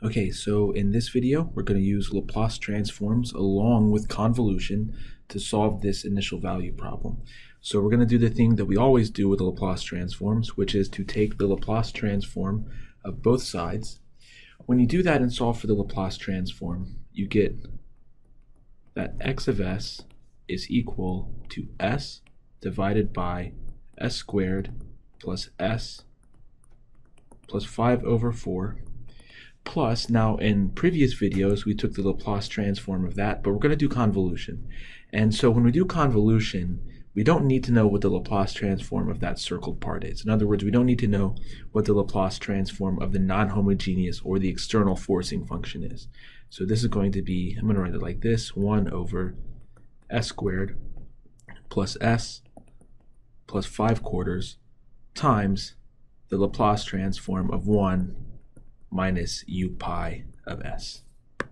Okay, so in this video, we're going to use Laplace transforms along with convolution to solve this initial value problem. So we're going to do the thing that we always do with the Laplace transforms, which is to take the Laplace transform of both sides. When you do that and solve for the Laplace transform, you get that x of s is equal to s divided by s squared plus s plus 5 over 4. Plus, now in previous videos, we took the Laplace transform of that, but we're going to do convolution. And so when we do convolution, we don't need to know what the Laplace transform of that circled part is. In other words, we don't need to know what the Laplace transform of the non-homogeneous or the external forcing function is. So this is going to be, I'm going to write it like this, 1 over s squared plus s plus 5 quarters times the Laplace transform of 1 minus u pi of s. Let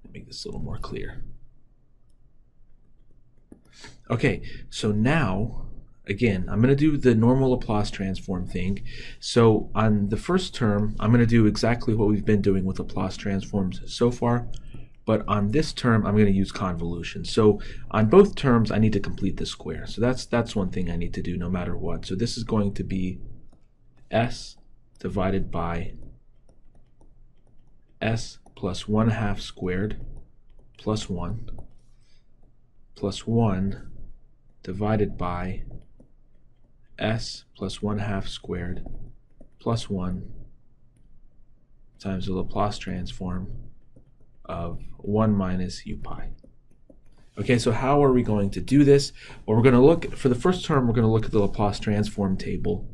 me make this a little more clear. Okay, so now, again, I'm going to do the normal Laplace transform thing. So on the first term, I'm going to do exactly what we've been doing with Laplace transforms so far, but on this term, I'm going to use convolution. So on both terms, I need to complete the square. So that's one thing I need to do no matter what. So this is going to be s divided by s plus 1/2 squared plus 1 plus 1 divided by s plus 1/2 squared plus 1 times the Laplace transform of 1 minus u pi. Okay, so how are we going to do this? Well, we're going to look, for the first term, we're going to look at the Laplace transform table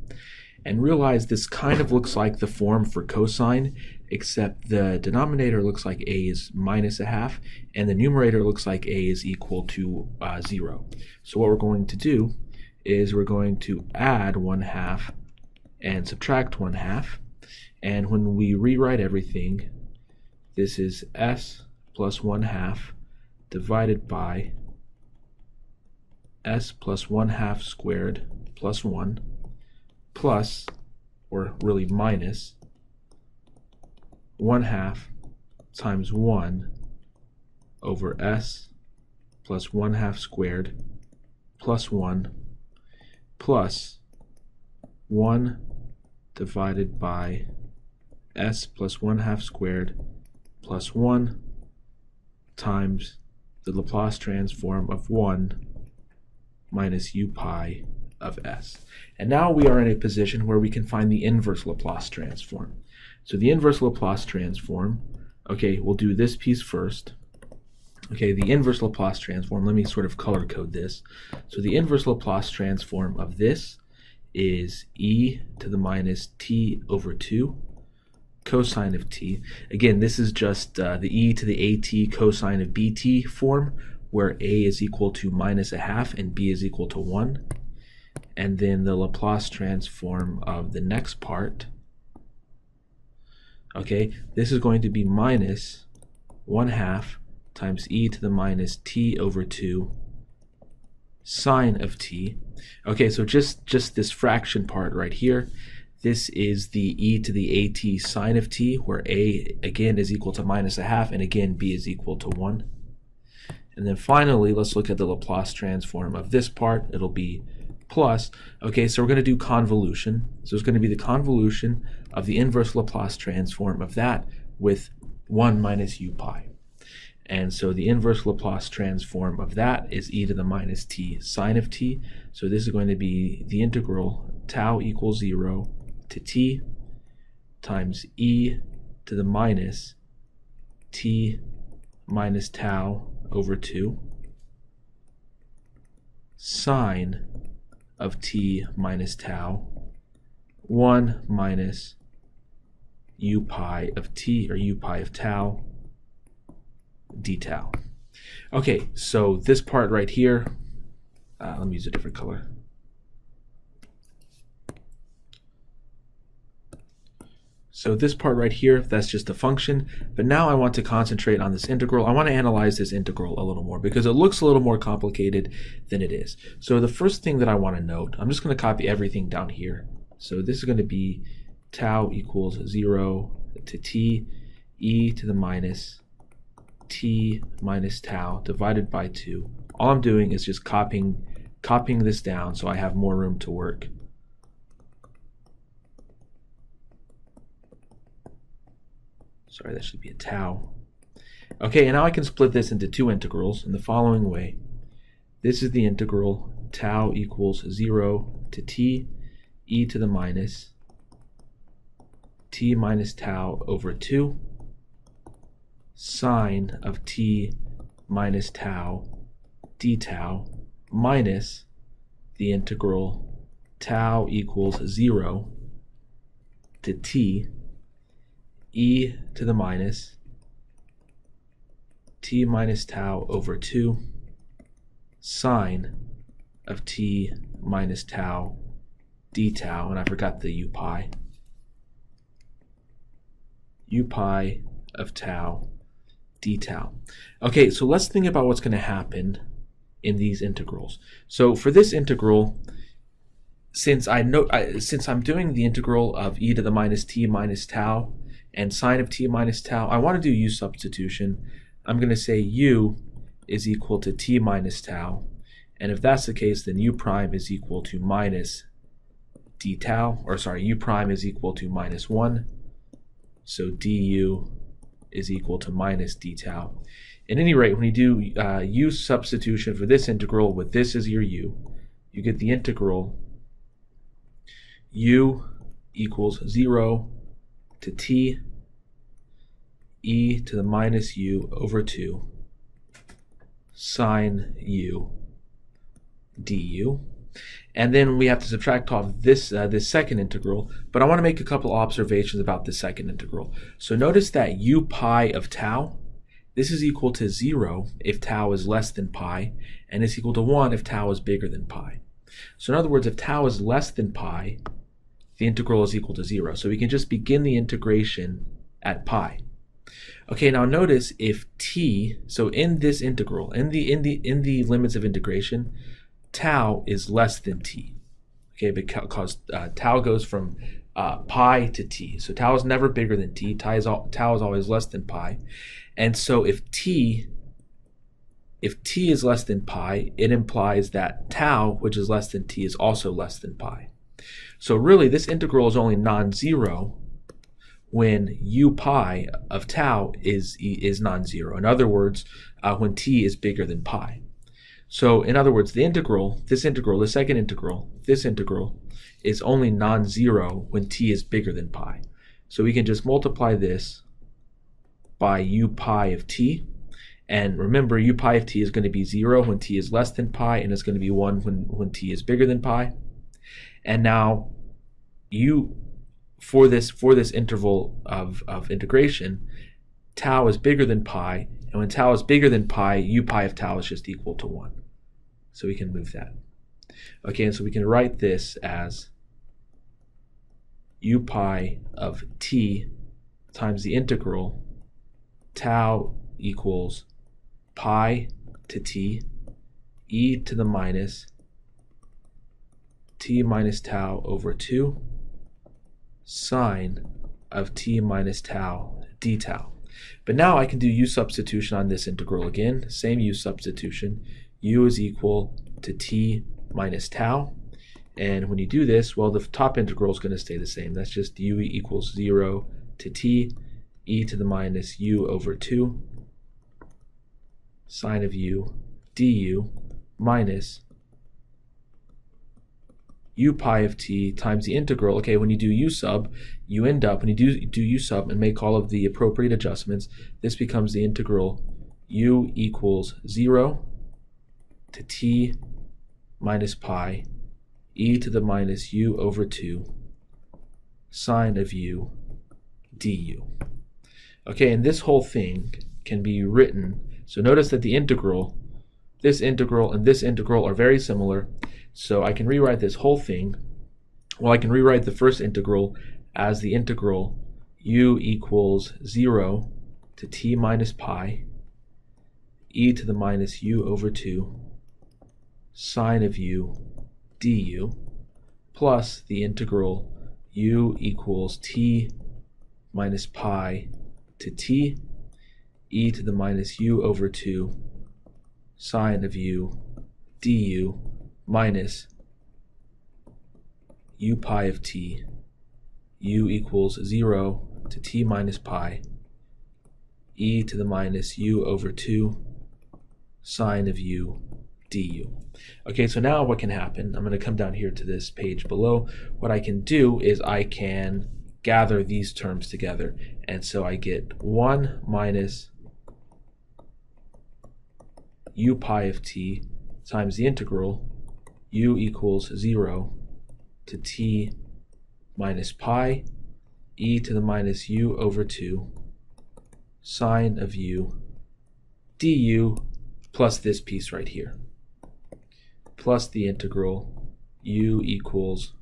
and realize this kind of looks like the form for cosine, except the denominator looks like a is minus 1/2, and the numerator looks like a is equal to 0. So what we're going to do is we're going to add 1/2 and subtract 1/2, and when we rewrite everything, this is s plus 1/2 divided by s plus 1/2 squared plus 1 plus, or really minus, 1/2 times 1 over s plus 1/2 squared plus 1 plus 1 divided by s plus 1/2 squared plus 1 times the Laplace transform of 1 minus u pi of s. And now we are in a position where we can find the inverse Laplace transform. So the inverse Laplace transform, okay, we'll do this piece first. Okay, the inverse Laplace transform, let me sort of color code this. So the inverse Laplace transform of this is e to the minus t over 2 cosine of t. Again, this is just the e to the at cosine of bt form, where a is equal to minus 1/2 and b is equal to 1. And then the Laplace transform of the next part, okay, this is going to be minus 1/2 times e to the minus t over 2 sine of t. Okay, so just this fraction part right here, this is the e to the at sine of t, where a again is equal to minus 1/2 and again b is equal to 1. And then finally, let's look at the Laplace transform of this part. It'll be plus, okay, so we're going to do convolution. So it's going to be the convolution of the inverse Laplace transform of that with 1 minus u pi. And so the inverse Laplace transform of that is e to the minus t sine of t. So this is going to be the integral tau equals 0 to t times e to the minus t minus tau over 2 sine of t minus tau 1 minus u pi of t, or u pi of tau d tau. Okay, so this part right here, let me use a different color. So this part right here, that's just a function, but now I want to concentrate on this integral. I want to analyze this integral a little more because it looks a little more complicated than it is. So the first thing that I want to note, I'm just going to copy everything down here. So this is going to be tau equals 0 to t e to the minus t minus tau divided by 2. All I'm doing is just copying this down so I have more room to work. Sorry, that should be a tau. Okay, and now I can split this into two integrals in the following way. This is the integral tau equals 0 to t e to the minus t minus tau over 2 sine of t minus tau d tau minus the integral tau equals 0 to t e to the minus t minus tau over 2 sine of t minus tau d tau, and I forgot the u pi of tau d tau. Okay, so let's think about what's going to happen in these integrals. So for this integral, since I'm doing the integral of e to the minus t minus tau and sine of t minus tau, I want to do u substitution. I'm going to say u is equal to t minus tau, and if that's the case, then u prime is equal to minus d tau, or sorry, u prime is equal to minus 1, so du is equal to minus d tau. At any rate, when you do u substitution for this integral with this as your u, you get the integral u equals 0 to t e to the minus u over 2 sine u du. And then we have to subtract off this second integral, but I want to make a couple observations about the second integral. So notice that u pi of tau, this is equal to 0 if tau is less than pi, and it's equal to 1 if tau is bigger than pi. So in other words, if tau is less than pi, the integral is equal to 0. So we can just begin the integration at pi. Okay, now notice if t, so in this integral, in the limits of integration, tau is less than t. Okay, because tau goes from pi to t. So tau is never bigger than t. Tau is always less than pi. And so if t is less than pi, it implies that tau, which is less than t, is also less than pi. So really, this integral is only non-zero when u pi of tau is non-zero. In other words, when t is bigger than pi. So in other words, this second integral, this integral is only non-zero when t is bigger than pi. So we can just multiply this by u pi of t. And remember, u pi of t is going to be 0 when t is less than pi, and it's going to be 1 when t is bigger than pi. And now for this interval of integration, tau is bigger than pi, and when tau is bigger than pi, u pi of tau is just equal to 1. So we can move that. Okay, and so we can write this as u pi of t times the integral tau equals pi to t e to the minus t minus tau over 2 sine of t minus tau d tau. But now I can do u substitution on this integral again. Same u substitution. U is equal to t minus tau. And when you do this, well, the top integral is going to stay the same. That's just u equals 0 to t e to the minus u over 2 sine of u du minus u pi of t times the integral. Okay, when you do u sub, you end up, when you do u sub and make all of the appropriate adjustments, this becomes the integral u equals 0 to t minus pi e to the minus u over 2 sine of u du. Okay, and this whole thing can be written. So notice that the integral, this integral and this integral are very similar. So I can rewrite this whole thing. Well, I can rewrite the first integral as the integral u equals 0 to t minus pi e to the minus u over 2 sine of u du plus the integral u equals t minus pi to t, e to the minus u over 2 sine of u du minus u pi of t, u equals 0 to t minus pi, e to the minus u over 2 sine of u du. Okay, so now what can happen, I'm going to come down here to this page below. What I can do is I can gather these terms together. And so I get 1 minus u pi of t times the integral u equals 0 to t minus pi, e to the minus u over 2 sine of u du, plus this piece right here, plus the integral u equals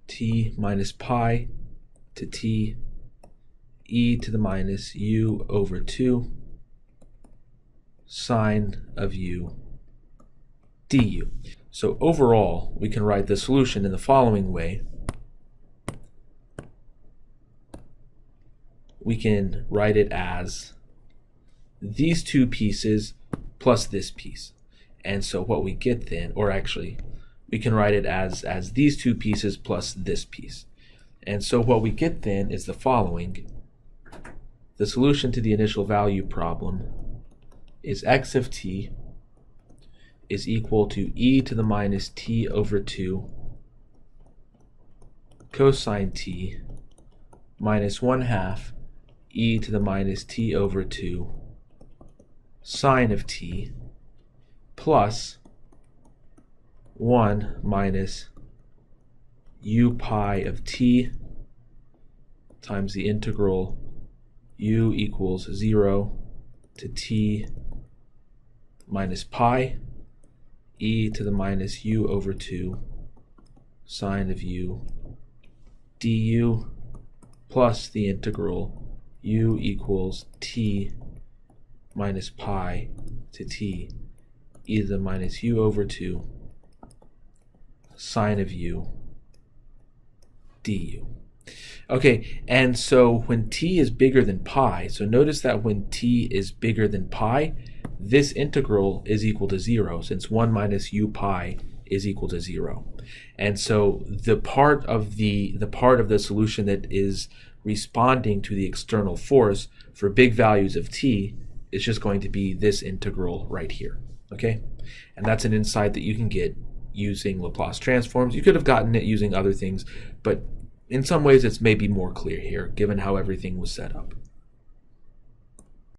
t minus pi to t e to the minus u over 2 sine of u du. So overall, we can write the solution in the following way. We can write it as these two pieces plus this piece. And so what we get then, or actually, we can write it as these two pieces plus this piece. And so what we get then is the following. The solution to the initial value problem is x of t is equal to e to the minus t over 2 cosine t minus 1/2 e to the minus t over 2 sine of t plus 1 minus u pi of t times the integral u equals 0 to t minus pi e to the minus u over 2 sine of u du plus the integral u equals t minus pi to t e to the minus u over 2 sine of u du. Okay, and so when t is bigger than pi, so notice that when t is bigger than pi, this integral is equal to 0, since 1 minus u pi is equal to 0. And so the part of the solution that is responding to the external force for big values of t is just going to be this integral right here. Okay, and that's an insight that you can get using Laplace transforms. You could have gotten it using other things, but in some ways it's maybe more clear here given how everything was set up.